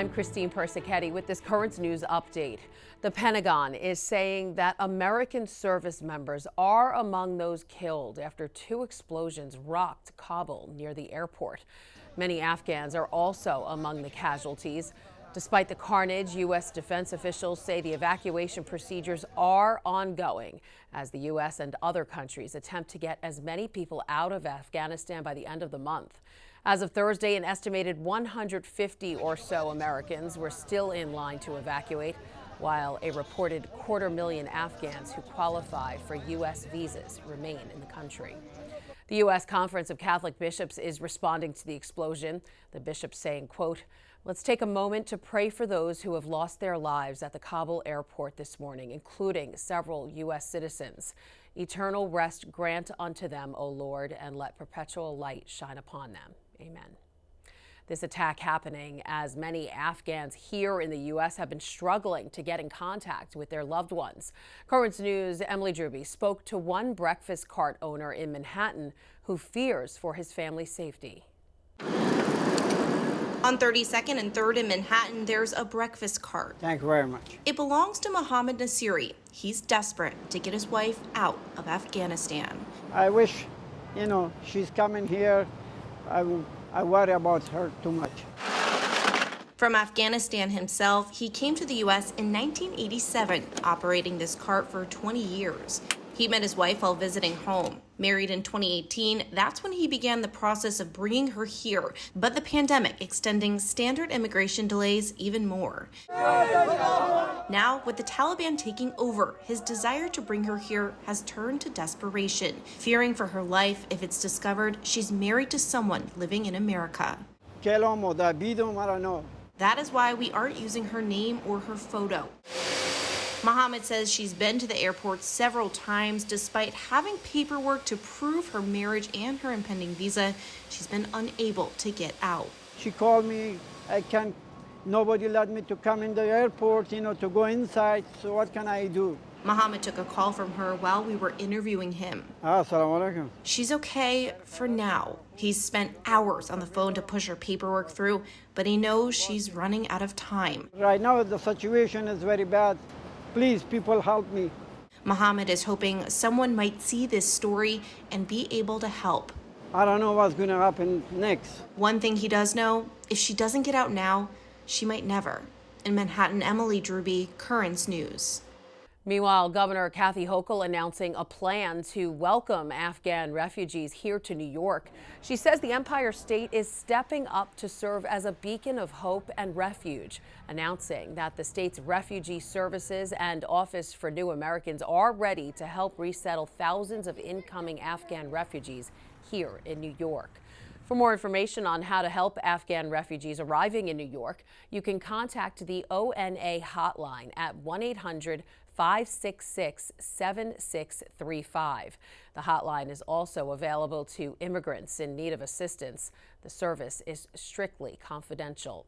I'm Christine Persichetti with this current news update. The Pentagon is saying that American service members are among those killed after two explosions rocked Kabul near the airport. Many Afghans are also among the casualties. Despite the carnage, U.S. defense officials say the evacuation procedures are ongoing as the U.S. and other countries attempt to get as many people out of Afghanistan by the end of the month. As of Thursday, an estimated 150 or so Americans were still in line to evacuate, while a reported 250,000 Afghans who qualify for U.S. visas remain in the country. The U.S. Conference of Catholic Bishops is responding to the explosion. The bishops saying, quote, "Let's take a moment to pray for those who have lost their lives at the Kabul airport this morning, including several U.S. citizens. Eternal rest grant unto them, O Lord, and let perpetual light shine upon them. Amen." This attack happening as many Afghans here in the U.S. have been struggling to get in contact with their loved ones. Current News' Emily Druby spoke to one breakfast cart owner in Manhattan who fears for his family's safety. On 32nd and 3rd in Manhattan, there's a breakfast cart. Thank you very much. It belongs to MUHAMMED NASIRI. He's desperate to get his wife out of Afghanistan. I wish, she's coming here. I worry about her too much. From Afghanistan himself, he came to the U.S. in 1987, operating this cart for 20 years. He met his wife while visiting home. Married in 2018, that's when he began the process of bringing her here, but the pandemic extending standard immigration delays even more. Now, with the Taliban taking over, his desire to bring her here has turned to desperation, fearing for her life if it's discovered she's married to someone living in America. That is why we aren't using her name or her photo. Mohammed says she's been to the airport several times. Despite having paperwork to prove her marriage and her impending visa, she's been unable to get out. She called me. Nobody let me to come in the airport, to go inside. So what can I do? Mohammed took a call from her while we were interviewing him. Assalamu alaikum. She's okay for now. He's spent hours on the phone to push her paperwork through, but he knows she's running out of time. Right now, the situation is very bad. Please, people, help me. Mohammed is hoping someone might see this story and be able to help. I don't know what's going to happen next. One thing he does know, if she doesn't get out now, she might never. In Manhattan, Emily Druby, Currents News. Meanwhile, Governor Kathy Hochul announcing a plan to welcome Afghan refugees here to New York. She says the Empire State is stepping up to serve as a beacon of hope and refuge, announcing that the state's refugee services and Office for New Americans are ready to help resettle thousands of incoming Afghan refugees here in New York. For more information on how to help Afghan refugees arriving in New York, you can contact the ONA hotline at 1-800-566-7635. The hotline is also available to immigrants in need of assistance. The service is strictly confidential.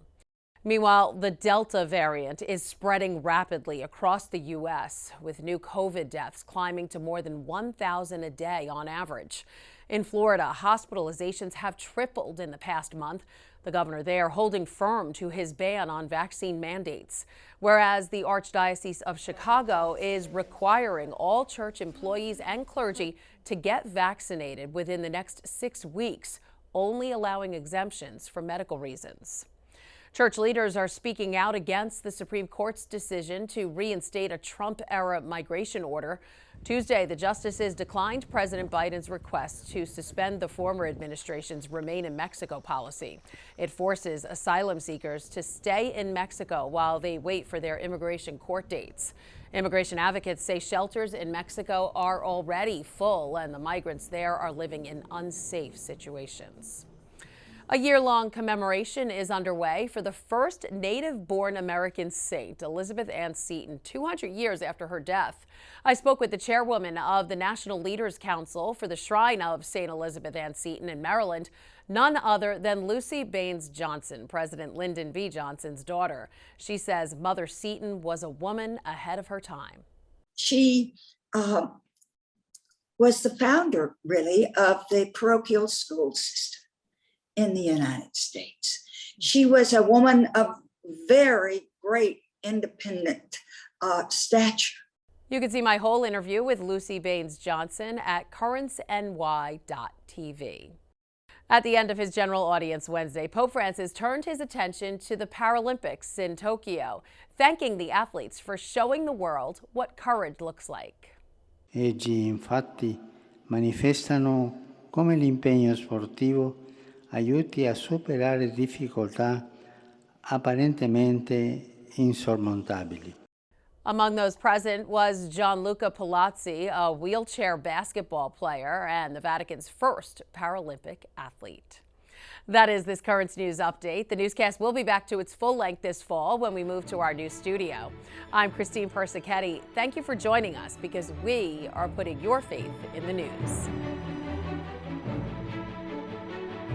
Meanwhile, the Delta variant is spreading rapidly across the U.S., with new COVID deaths climbing to more than 1,000 a day on average. In Florida, hospitalizations have tripled in the past month. The governor there holding firm to his ban on vaccine mandates, whereas the Archdiocese of Chicago is requiring all church employees and clergy to get vaccinated within the next 6 weeks, only allowing exemptions for medical reasons. Church leaders are speaking out against the Supreme Court's decision to reinstate a Trump-era migration order. Tuesday, the justices declined President Biden's request to suspend the former administration's Remain in Mexico policy. It forces asylum seekers to stay in Mexico while they wait for their immigration court dates. Immigration advocates say shelters in Mexico are already full, and the migrants there are living in unsafe situations. A year-long commemoration is underway for the first native-born American saint, Elizabeth Ann Seton, 200 years after her death. I spoke with the chairwoman of the National Leaders Council for the Shrine of St. Elizabeth Ann Seton in Maryland, none other than Lucy Baines Johnson, President Lyndon B. Johnson's daughter. She says Mother Seton was a woman ahead of her time. She was the founder, really, of the parochial school system in the United States. She was a woman of very great independent stature. You can see my whole interview with Lucy Baines Johnson at currentsny.tv. At the end of his general audience Wednesday, Pope Francis turned his attention to the Paralympics in Tokyo, thanking the athletes for showing the world what courage looks like. Egli infatti manifestano come l'impegno sportivo aiuti a superare difficoltà apparentemente insormontabili. Among those present was Gianluca Palazzi, a wheelchair basketball player and the Vatican's first Paralympic athlete. That is this Currents News update. The newscast will be back to its full length this fall when we move to our new studio. I'm Christine Persichetti. Thank you for joining us because we are putting your faith in the news.